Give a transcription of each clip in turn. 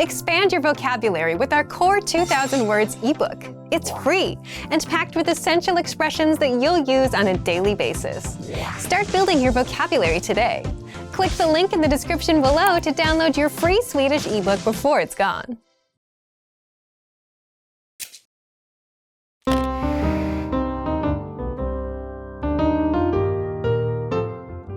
Expand your vocabulary with our Core 2000 Words ebook. It's free and packed with essential expressions that you'll use on a daily basis. Start building your vocabulary today. Click the link in the description below to download your free Swedish ebook before it's gone.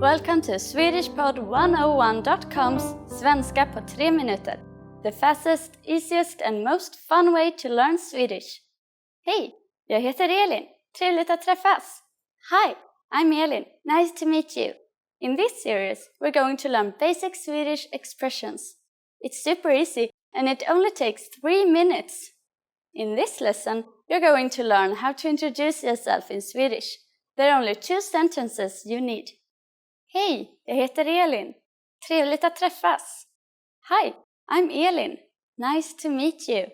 Welcome to SwedishPod101.com's Svenska på 3 minuter. The fastest, easiest and most fun way to learn Swedish. Hej, jag heter Elin. Trevligt att träffas. Hi, I'm Elin. Nice to meet you. In this series, we're going to learn basic Swedish expressions. It's super easy and it only takes 3 minutes. In this lesson, you're going to learn how to introduce yourself in Swedish. There are only 2 sentences you need. Hej, jag heter Elin. Trevligt att träffas. Hi, I'm Elin. Nice to meet you.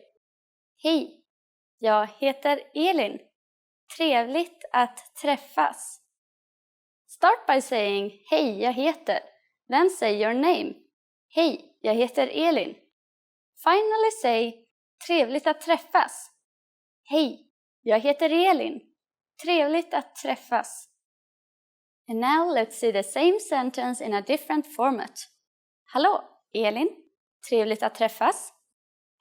Hej, jag heter Elin. Trevligt att träffas. Start by saying, hej, jag heter. Then say your name. Hej, jag heter Elin. Finally say, trevligt att träffas. Hej, jag heter Elin. Trevligt att träffas. And now let's see the same sentence in a different format. Hallå, Elin. Trevligt att träffas.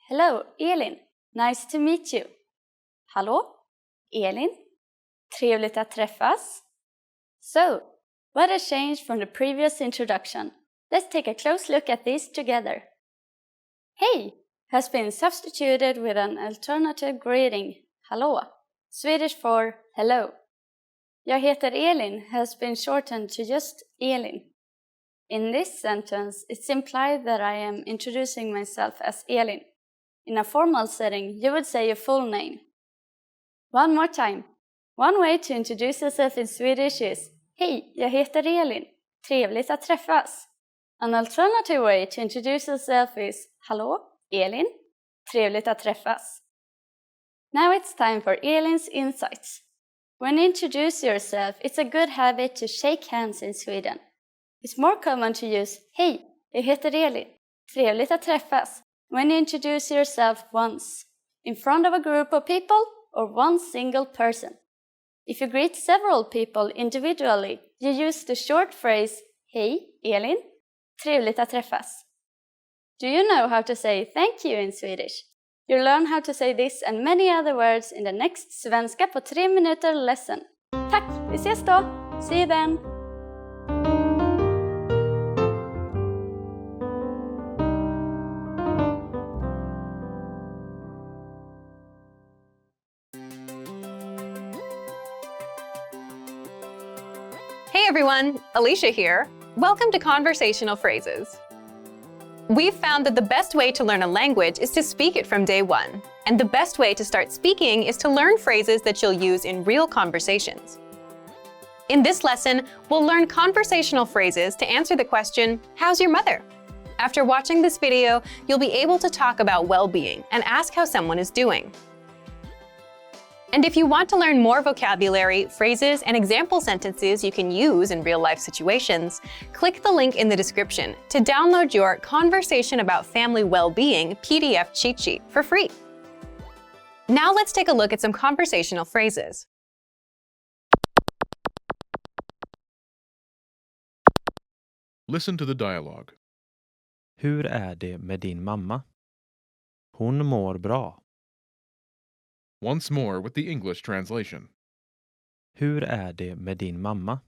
Hello, Elin. Nice to meet you. Hallå, Elin. Trevligt att träffas. So, what has changed from the previous introduction? Let's take a close look at these together. Hej has been substituted with an alternative greeting, hallå, Swedish for hello. Jag heter Elin has been shortened to just Elin. In this sentence, it's implied that I am introducing myself as Elin. In a formal setting, you would say your full name. One more time. One way to introduce yourself in Swedish is hej, jag heter Elin. Trevligt att träffas. An alternative way to introduce yourself is hallå, Elin. Trevligt att träffas. Now it's time for Elin's insights. When you introduce yourself, it's a good habit to shake hands in Sweden. It's more common to use hej, jag heter Elin. Trevligt att träffas when you introduce yourself once, in front of a group of people or one single person. If you greet several people individually, you use the short phrase hej, Elin. Trevligt att träffas. Do you know how to say thank you in Swedish? You'll learn how to say this and many other words in the next Svenska på 3 minuter lesson. Tack, vi ses då! See you then! Hey everyone, Alicia here. Welcome to Conversational Phrases. We've found that the best way to learn a language is to speak it from day one. And the best way to start speaking is to learn phrases that you'll use in real conversations. In this lesson, we'll learn conversational phrases to answer the question, how's your mother? After watching this video, you'll be able to talk about well-being and ask how someone is doing. And if you want to learn more vocabulary, phrases, and example sentences you can use in real-life situations, click the link in the description to download your Conversation About Family Well-Being PDF cheat sheet for free. Now let's take a look at some conversational phrases. Listen to the dialogue. Hur är det med din mamma? Hon mår bra. Once more with the English translation. Hur är det med din mamma?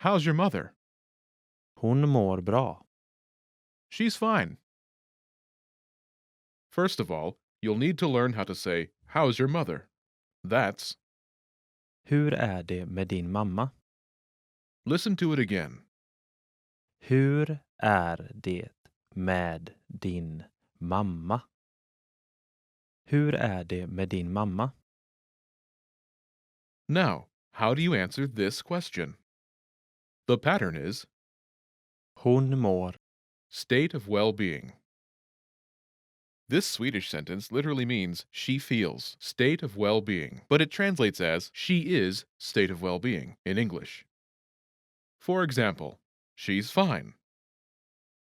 How's your mother? Hon mår bra. She's fine. First of all, you'll need to learn how to say, how's your mother? That's, Hur är det med din mamma? listen to it again. Hur är det med din mamma? Hur är det med din mamma? Now, how do you answer this question? The pattern is Hon mår. state of well-being. This Swedish sentence literally means she feels, state of well-being, but it translates as she is, state of well-being in English. For example, she's fine.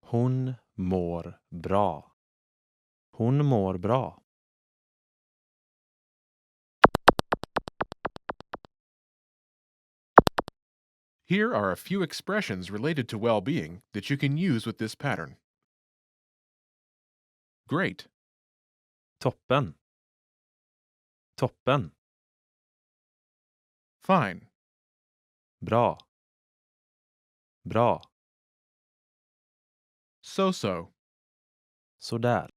Hon mår bra. Hon mår bra. Here are a few expressions related to well-being that you can use with this pattern. Great, Toppen. Toppen. fine, Bra. Bra. so-so, Sådär.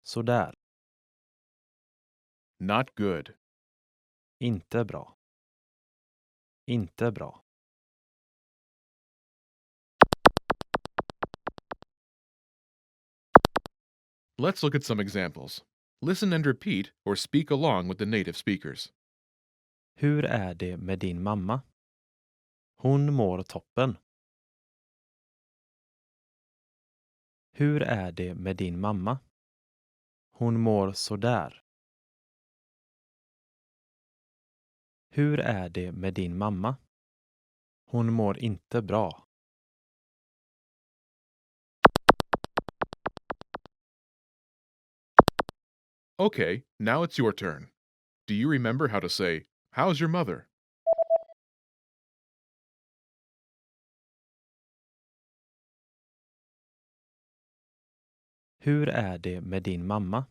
Sådär. not good, Inte bra. Inte bra. Let's look at some examples. Listen and repeat or speak along with the native speakers. Hur är det med din mamma? Hon mår toppen. Hur är det med din mamma? Hon mår sådär. Hur är det med din mamma? Hon mår inte bra. Okay, now it's your turn. Do you remember how to say, "How's your mother?" Hur är det med din mamma?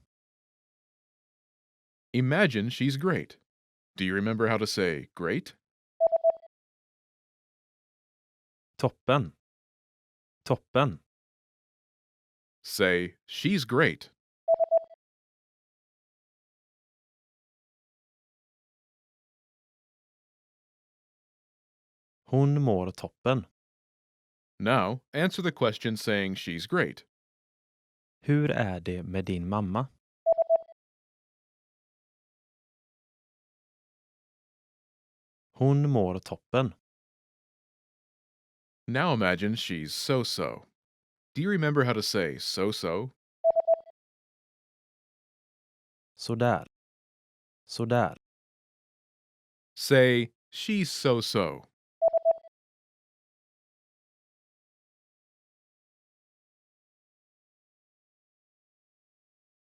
Imagine she's great. Do you remember how to say, "Great"? Toppen. Toppen. Say, "She's great." Hon mår toppen. Now, answer the question saying she's great. Hur är det med din mamma? Hon mår toppen. Now imagine she's so-so. Do you remember how to say so-so? Sådär. Sådär. Say, "She's so-so."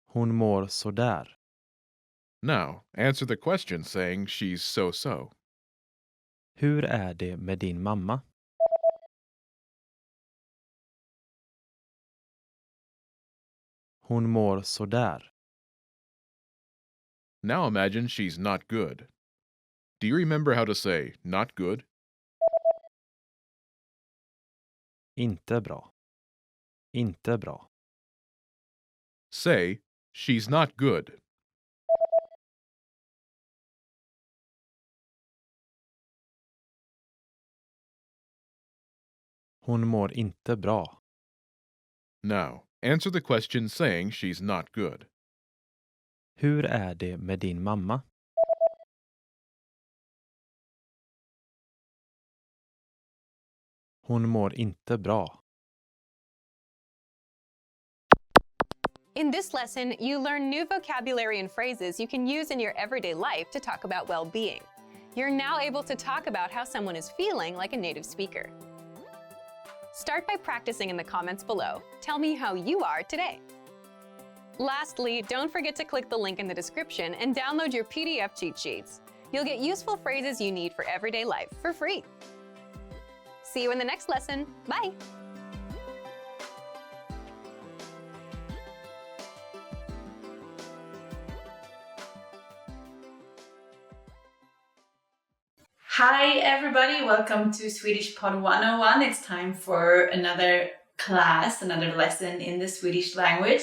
Hon mår sådär. Now, answer the question saying she's so-so. Hur är det med din mamma? Hon mår sådär. Now imagine she's not good. Do you remember how to say not good? Inte bra. Inte bra. Say, "She's not good." Hon mår inte bra. Now, answer the question saying she's not good. Hur är det med din mamma? Hon mår inte bra. In this lesson, you learn new vocabulary and phrases you can use in your everyday life to talk about well-being. You're now able to talk about how someone is feeling like a native speaker. Start by practicing in the comments below. Tell me how you are today. Lastly, don't forget to click the link in the description and download your PDF cheat sheets. You'll get useful phrases you need for everyday life for free. See you in the next lesson. Bye! Hi everybody, welcome to Swedish Pod 101. It's time for another class, another lesson in the Swedish language.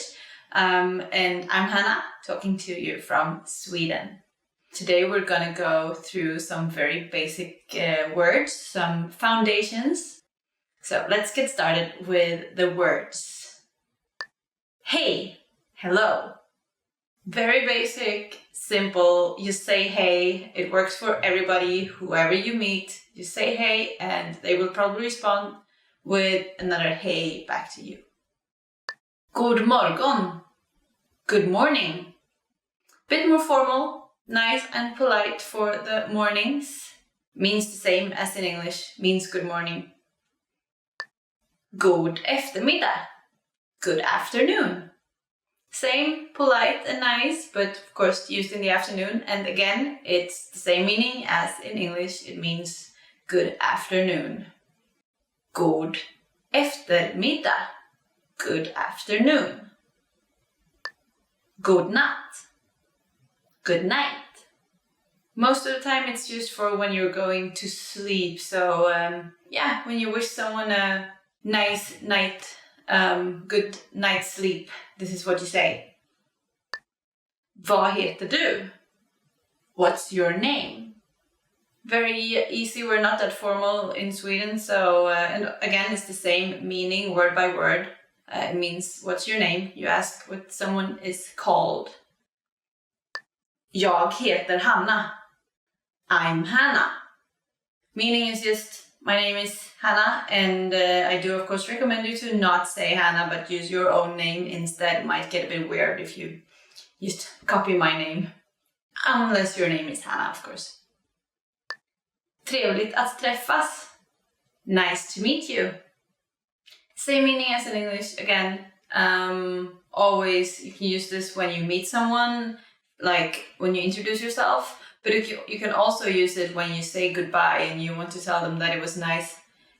And I'm Hannah, talking to you from Sweden. Today we're gonna go through some very basic words, some foundations. So let's get started with the words. Hey, hello. Very basic, simple. You say hey, it works for everybody, whoever you meet. You say hey and they will probably respond with another hey back to you. God morgon. Good morning. Bit more formal, nice and polite for the mornings. Means the same as in English, means good morning. God eftermiddag. Good afternoon. Same, polite and nice, but of course used in the afternoon. And again, it's the same meaning as in English. It means good afternoon. God eftermiddag. Good afternoon. God natt. Good night. Most of the time it's used for when you're going to sleep. So when you wish someone a nice night, good night's sleep, this is what you say. Vad heter du? What's your name? Very easy, we're not that formal in Sweden, so and again it's the same meaning word by word. It means what's your name? You ask what someone is called. Jag heter Hanna. I'm Hannah. Meaning is just, my name is Hannah, and I do of course recommend you to not say Hannah, but use your own name instead. It might get a bit weird if you just copy my name. Unless your name is Hannah, of course. Trevligt att träffas. Nice to meet you. Same meaning as in English again. Always you can use this when you meet someone, like when you introduce yourself, but you can also use it when you say goodbye and you want to tell them that it was nice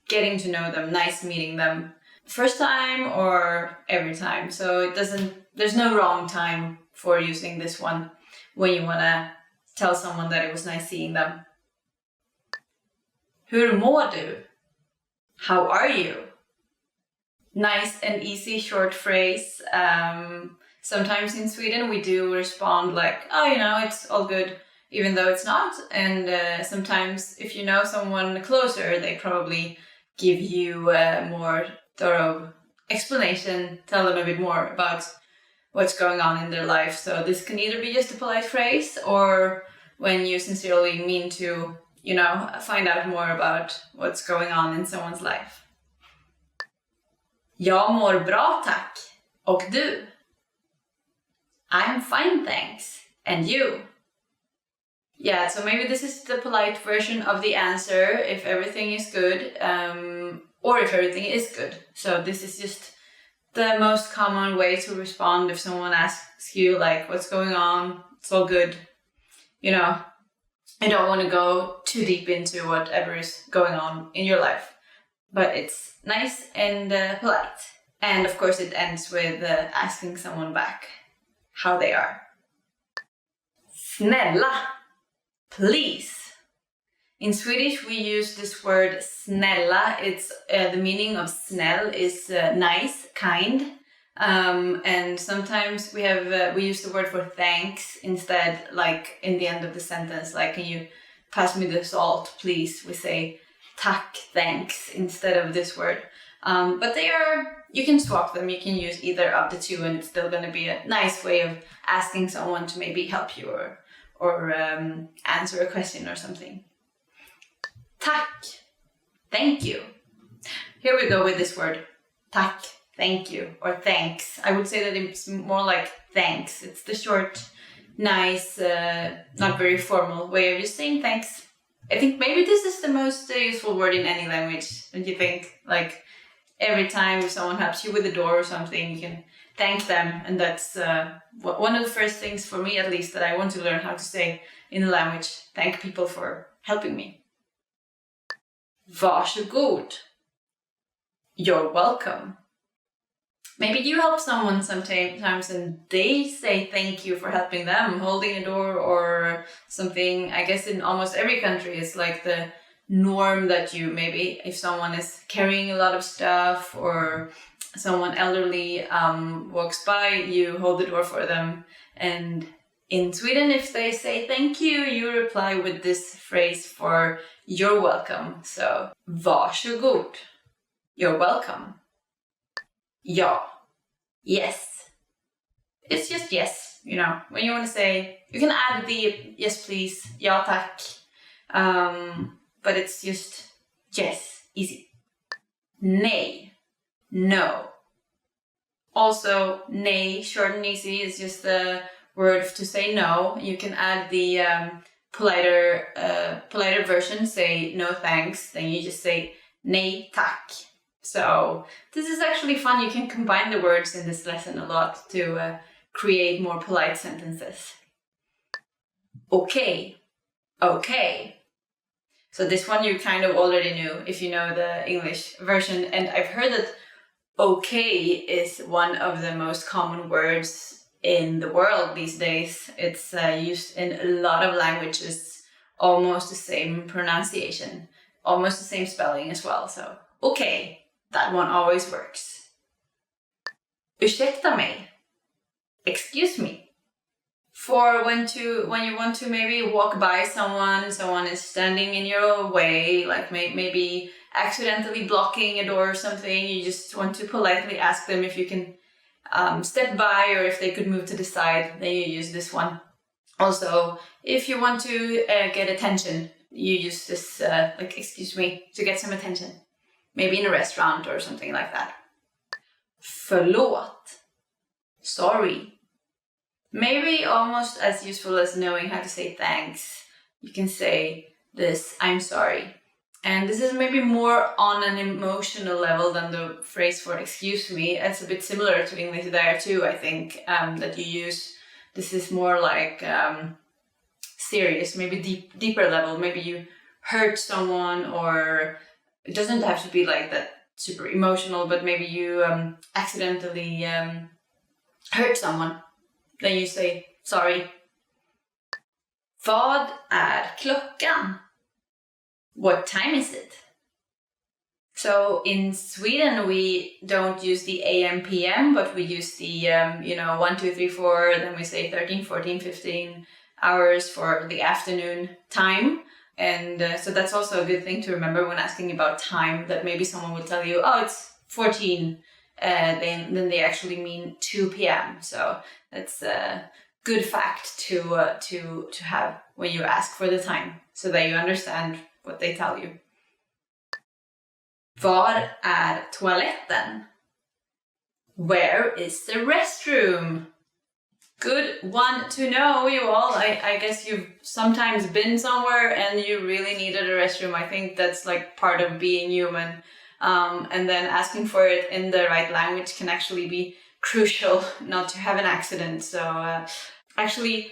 getting to know them, nice meeting them, first time or every time. So there's no wrong time for using this one when you want to tell someone that it was nice seeing them. Hur mår du? How are you? Nice and easy short phrase. Sometimes in Sweden we do respond like, oh, it's all good, even though it's not. And sometimes if you know someone closer, they probably give you a more thorough explanation, tell them a bit more about what's going on in their life. So this can either be just a polite phrase or when you sincerely mean to, find out more about what's going on in someone's life. Jag mår bra tack. Och du? I'm fine thanks. And you? Yeah, so maybe this is the polite version of the answer if everything is good, or if everything is good. So this is just the most common way to respond if someone asks you like, what's going on? It's all good. I don't want to go too deep into whatever is going on in your life, but it's nice and polite. And of course it ends with asking someone back how they are. Snälla, please. In Swedish we use this word snälla. It's the meaning of snäll is nice, kind. And sometimes we use the word for thanks instead, like in the end of the sentence, like, can you pass me the salt, please? We say tack, thanks, instead of this word. But you can swap them, you can use either of the two, and it's still going to be a nice way of asking someone to maybe help you or answer a question or something. Tack, thank you. Here we go with this word, tack. Thank you, or thanks. I would say that it's more like thanks. It's the short, nice, not very formal way of just saying thanks. I think maybe this is the most useful word in any language, don't you think? Like, every time if someone helps you with the door or something, you can thank them. And that's one of the first things, for me at least, that I want to learn how to say in the language. Thank people for helping me. Varsågod. You're welcome. Maybe you help someone sometimes and they say thank you for helping them, holding a door or something. I guess in almost every country it's like the norm that you, maybe if someone is carrying a lot of stuff or someone elderly walks by, you hold the door for them. And in Sweden, if they say thank you, you reply with this phrase for you're welcome. So, varsågod. You're welcome. Ja. Yes. It's just yes, when you want to say, you can add the yes please, ja tack, but it's just yes, easy. Nej, no. Also, nej, short and easy, is just the word to say no. You can add the politer version, say no thanks, then you just say nej tack. So this is actually fun. You can combine the words in this lesson a lot to create more polite sentences. Okay. Okay. So this one you kind of already knew if you know the English version. And I've heard that okay is one of the most common words in the world these days. It's used in a lot of languages, almost the same pronunciation, almost the same spelling as well. So, okay, that one always works. Ursäkta mig. Excuse me. For when you want to maybe walk by someone is standing in your way, like maybe accidentally blocking a door or something, you just want to politely ask them if you can step by or if they could move to the side, then you use this one. Also, if you want to get attention, you use this, like, excuse me, to get some attention. Maybe in a restaurant or something like that. Förlåt. Sorry. Maybe almost as useful as knowing how to say thanks. You can say this, I'm sorry. And this is maybe more on an emotional level than the phrase for excuse me. It's a bit similar to English there too, I think, that you use. This is more like serious, maybe deeper level. Maybe you hurt someone, or it doesn't have to be like that super emotional, but maybe you accidentally hurt someone. Then you say sorry. Vad är klockan? What time is it? So in Sweden we don't use the AM PM, but we use the 1, 2, 3, 4, then we say 13, 14, 15 hours for the afternoon time. And so that's also a good thing to remember when asking about time, that maybe someone will tell you, oh, it's 14, then they actually mean 2 p.m. So that's a good fact to have when you ask for the time, so that you understand what they tell you. Var är toaletten? Where is the restroom? Good one to know, you all. I guess you've sometimes been somewhere and you really needed a restroom. I think that's like part of being human. And then asking for it in the right language can actually be crucial not to have an accident. So actually,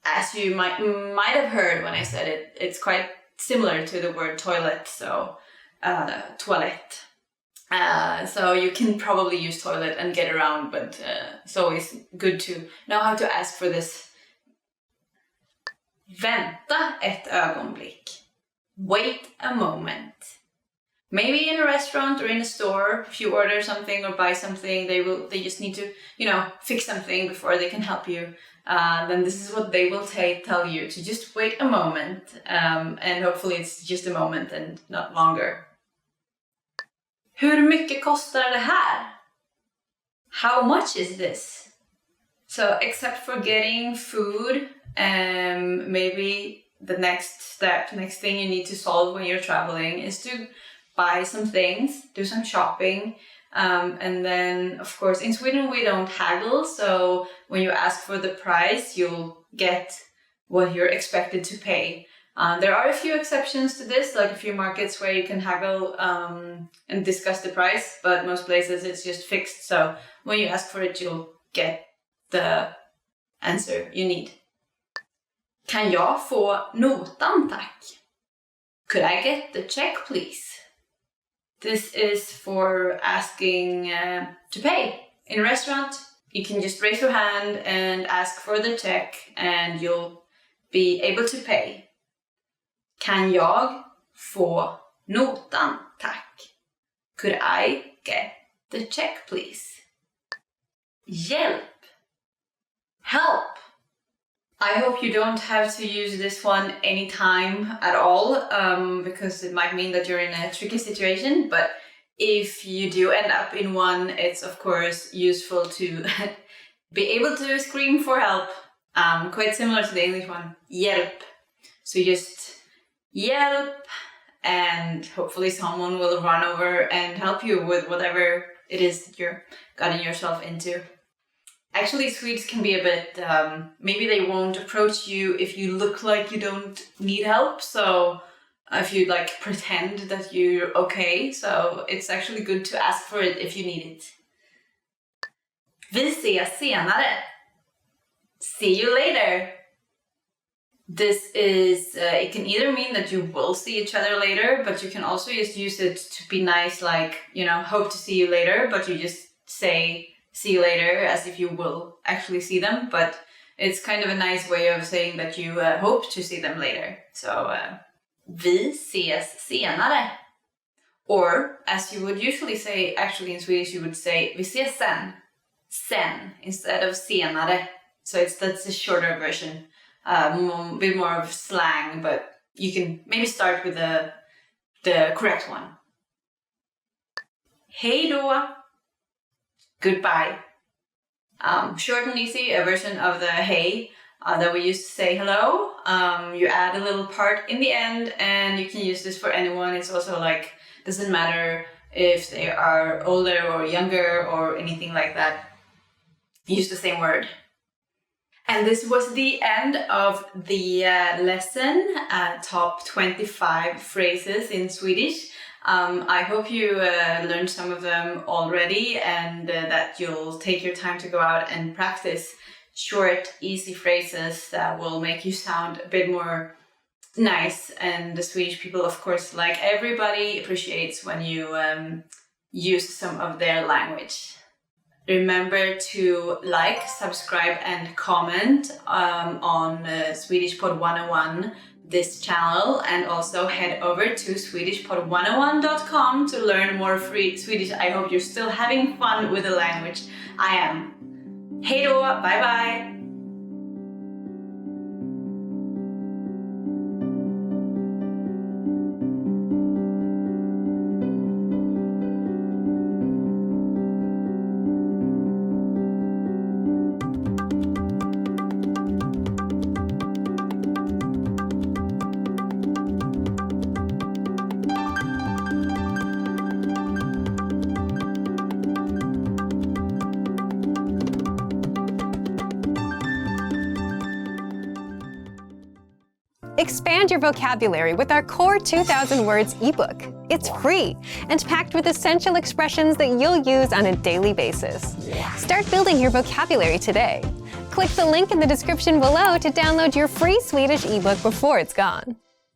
as you might have heard when I said it, it's quite similar to the word toilet. So toilet. So you can probably use toilet and get around, but it's always good to know how to ask for this. Vänta ett ögonblick. Wait a moment. Maybe in a restaurant or in a store, if you order something or buy something, they just need to, fix something before they can help you. Then this is what they will tell you, to just wait a moment. And hopefully it's just a moment and not longer. Hur mycket kostar det här? How much is this? So except for getting food, maybe the next thing you need to solve when you're traveling is to buy some things, do some shopping. And then, of course, in Sweden we don't haggle, so when you ask for the price, you'll get what you're expected to pay. There are a few exceptions to this, like a few markets where you can haggle and discuss the price, but most places it's just fixed. So when you ask for it, you'll get the answer you need. Kan jag få notan, tack? Could I get the check, please? This is for asking to pay. In a restaurant, you can just raise your hand and ask for the check and you'll be able to pay. Kan jag få notan, tack? Could I get the check, please? Hjälp. Help. I hope you don't have to use this one anytime at all, because it might mean that you're in a tricky situation. But if you do end up in one, it's of course useful to be able to scream for help. Quite similar to the English one, hjälp. So just hjälp, and hopefully someone will run over and help you with whatever it is that you're getting yourself into. Actually, Swedes can be a bit, maybe they won't approach you if you look like you don't need help. So if you pretend that you're okay. So it's actually good to ask for it if you need it. Vi ses senare. see you later. This is, it can either mean that you will see each other later, but you can also just use it to be nice, like, you know, hope to see you later, but you just say see you later as if you will actually see them. But it's kind of a nice way of saying that you hope to see them later. So, vi ses senare. Or, as you would usually say, actually in Swedish, you would say vi ses sen. Sen, instead of senare. So that's a shorter version. A bit more of slang, but you can maybe start with the correct one. Hej då. Goodbye. Short and easy, a version of the hey that we used to say hello. You add a little part in the end, and you can use this for anyone. It's also like, doesn't matter if they are older or younger or anything like that. Use the same word. And this was the end of the lesson, top 25 phrases in Swedish. I hope you learned some of them already, and that you'll take your time to go out and practice short, easy phrases that will make you sound a bit more nice. And the Swedish people, of course, like everybody, appreciates when you use some of their language. Remember to like, subscribe, and comment on Swedish Pod 101, this channel, and also head over to swedishpod101.com to learn more free Swedish. I hope you're still having fun with the language. I am. Hej då, bye bye! Expand your vocabulary with our Core 2000 Words ebook. It's free and packed with essential expressions that you'll use on a daily basis. Start building your vocabulary today. Click the link in the description below to download your free Swedish ebook before it's gone.